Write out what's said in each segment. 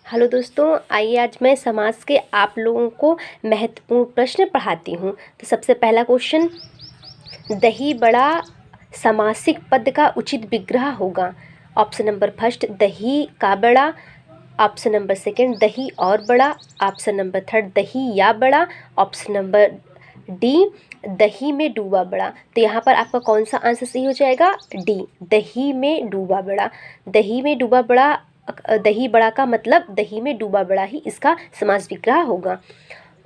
Hello दोस्तों, आइए आज मैं समास के आप लोगों को महत्वपूर्ण प्रश्न पढ़ाती हूँ। तो सबसे पहला क्वेश्चन, दही बड़ा समासिक पद का उचित विग्रह होगा। ऑप्शन नंबर फर्स्ट, दही का बड़ा। ऑप्शन नंबर सेकंड, दही और बड़ा। ऑप्शन नंबर थर्ड, दही या बड़ा। ऑप्शन नंबर डी, दही में डूबा बड़ा। तो यहाँ पर आपका कौन सा आंसर सही हो जाएगा? डी, दही में डूबा बड़ा। दही में डूबा बड़ा, दही बड़ा का मतलब दही में डूबा बड़ा ही इसका समास विग्रह होगा।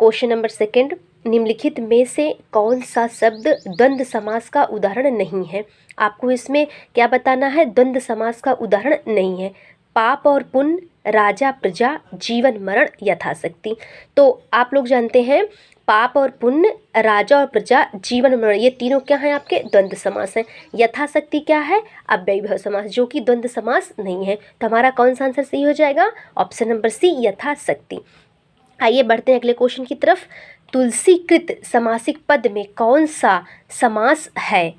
क्वेश्चन नंबर सेकंड, निम्नलिखित में से कौन सा शब्द द्वंद्व समास का उदाहरण नहीं है? आपको इसमें क्या बताना है? द्वंद्व समास का उदाहरण नहीं है। पाप और पुण्य, राजा प्रजा, जीवन मरण, यथाशक्ति। तो आप लोग जानते हैं पाप और पुण्य, राजा और प्रजा, जीवन मरण, ये तीनों क्या हैं? आपके द्वंद्व समास हैं। यथाशक्ति क्या है? अव्ययीभाव समास, जो कि द्वंद्व समास नहीं है। तो हमारा कौन सा आंसर सही हो जाएगा? ऑप्शन नंबर सी, यथाशक्ति। आइए बढ़ते हैं अगले क्वेश्चन की तरफ। तुलसीकृत समासिक पद में कौन सा समास है?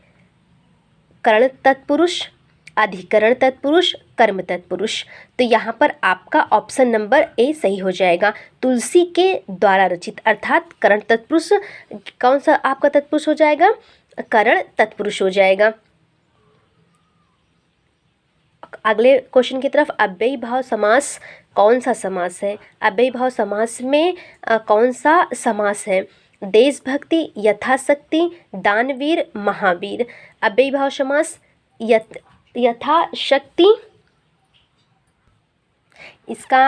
करण तत्पुरुष, अधिकरण तत्पुरुष, कर्म तत्पुरुष। तो यहाँ पर आपका ऑप्शन नंबर ए सही हो जाएगा। तुलसी के द्वारा रचित अर्थात करण तत्पुरुष, कौन सा आपका तत्पुरुष हो जाएगा? करण तत्पुरुष हो जाएगा। अगले क्वेश्चन की तरफ, अव्ययीभाव समास कौन सा समास है? अव्ययीभाव समास में कौन सा समास है? देशभक्ति, यथाशक्ति, दानवीर, महावीर। अव्ययीभाव समास यथाशक्ति, इसका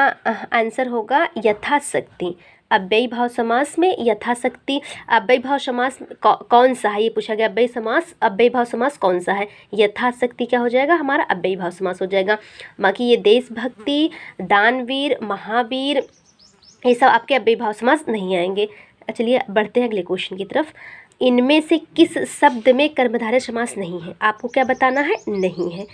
आंसर होगा यथाशक्ति। अव्ययीभाव समास में यथाशक्ति। अव्ययीभाव समास कौन सा है, ये पूछा गया। अव्ययीभाव समास कौन सा है? यथाशक्ति क्या हो जाएगा? हमारा अव्ययीभाव समास हो जाएगा। बाकी ये देशभक्ति, दानवीर, महावीर, ये सब आपके अव्ययीभाव समास नहीं आएंगे। चलिए बढ़ते हैं अगले क्वेश्चन की तरफ। इनमें से किस शब्द में कर्मधारय समास नहीं है? आपको क्या बताना है? नहीं है।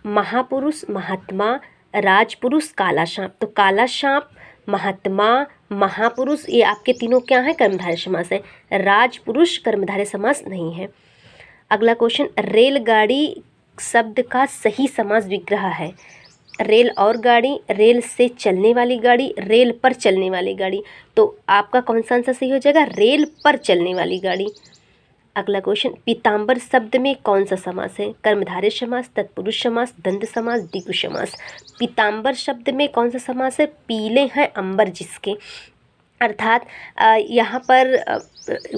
महापुरुष, महात्मा, राजपुरुष, काला सांप। तो काला सांप, महात्मा, महापुरुष, ये आपके तीनों क्या हैं? कर्मधारय समास है। राजपुरुष कर्मधारय समास नहीं है। अगला क्वेश्चन, रेलगाड़ी शब्द का सही समास विग्रह है। रेल और गाड़ी, रेल से चलने वाली गाड़ी, रेल पर चलने वाली गाड़ी। तो आपका कौन सा आंसर सही हो जाएगा? रेल पर चलने वाली गाड़ी। अगला क्वेश्चन, पीताम्बर शब्द में कौन सा समास है? कर्मधारय समास, तत्पुरुष समास, द्वंद्व समास, द्विगु समास। पीताम्बर शब्द में कौन सा समास है? पीले हैं अंबर जिसके, अर्थात यहाँ पर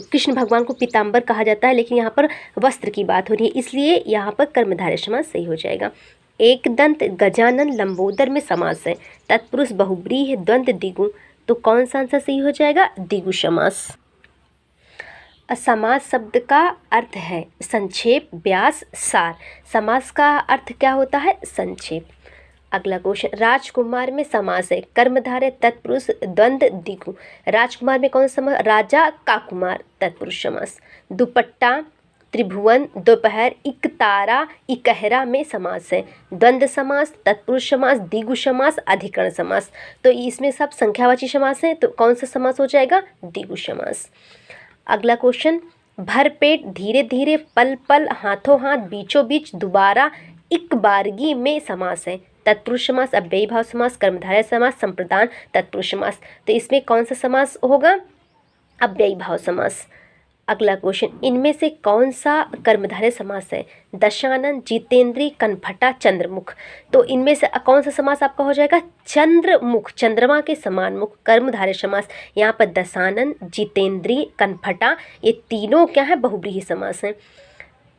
कृष्ण भगवान को पीताम्बर कहा जाता है, लेकिन यहाँ पर वस्त्र की बात हो रही है, इसलिए यहाँ पर कर्मधारय समास सही हो जाएगा। एक दंत, गजानन, लंबोदर में समास है। तत्पुरुष, बहुब्रीहि, द्वंद्व, द्विगु। तो कौन सा आंसर सही हो जाएगा? द्विगु समास। समास शब्द का अर्थ है संक्षेप, व्यास, सार। समास का अर्थ क्या होता है? संक्षेप। अगला क्वेश्चन, राजकुमार में समास है। कर्मधारय, तत्पुरुष, द्वंद्व, द्विगु। राजकुमार में कौन सा समास? राजा का कुमार, तत्पुरुष समास। दुपट्टा, त्रिभुवन, दोपहर, इकतारा, इकहरा में समास है। द्वंद्व समास, तत्पुरुष समास, द्विगु समास, अधिकरण समास। तो इसमें सब संख्यावाची समास है, तो कौन सा समास हो जाएगा? द्विगु समास। अगला क्वेश्चन, भरपेट, धीरे धीरे, पल पल, हाथों हाथ, बीचों बीच, दोबारा, एक बारगी में समास है। तत्पुरुष समास, अव्ययीभाव समास, कर्मधारय समास, संप्रदान, तत्पुरुष समास। तो इसमें कौन सा समास होगा? अव्ययीभाव समास। अगला क्वेश्चन, इनमें से कौन सा कर्मधारय समास है? दशानन, जितेंद्री, कनफटा, चंद्रमुख। तो इनमें से कौन सा समास आपका हो जाएगा? चंद्रमुख, चंद्रमा के समान मुख, कर्मधारय समास। यहाँ पर दशानन, जितेंद्री, कनफटा, ये तीनों क्या है? बहुब्रीहि समास हैं।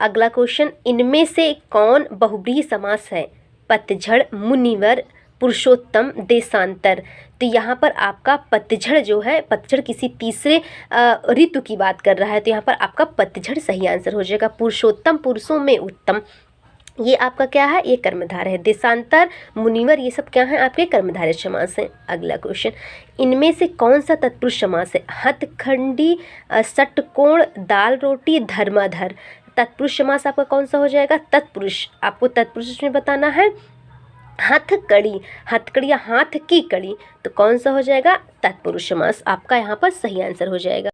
अगला क्वेश्चन, इनमें से कौन बहुब्रीहि समास है? पतझड़, मुनिवर, पुरुषोत्तम, देशांतर। तो यहाँ पर आपका पतझड़ जो है, पतझड़ किसी तीसरे ऋतु की बात कर रहा है, तो यहाँ पर आपका पतझड़ सही आंसर हो जाएगा। पुरुषोत्तम, पुरुषों में उत्तम, ये आपका क्या है? ये कर्मधारय है। देशांतर, मुनिवर, ये सब क्या है? आपके कर्मधारय समास हैं। अगला क्वेश्चन, इनमें से कौन सा तत्पुरुष समास है? हथखंडी, षटकोण, दाल रोटी, धर्माधर। तत्पुरुष समास आपका कौन सा हो जाएगा? तत्पुरुष। आपको तत्पुरुष में बताना है हथकड़ी, हथकड़ी या हाथ की कड़ी। तो कौन सा हो जाएगा? तत्पुरुष समास आपका यहाँ पर सही आंसर हो जाएगा।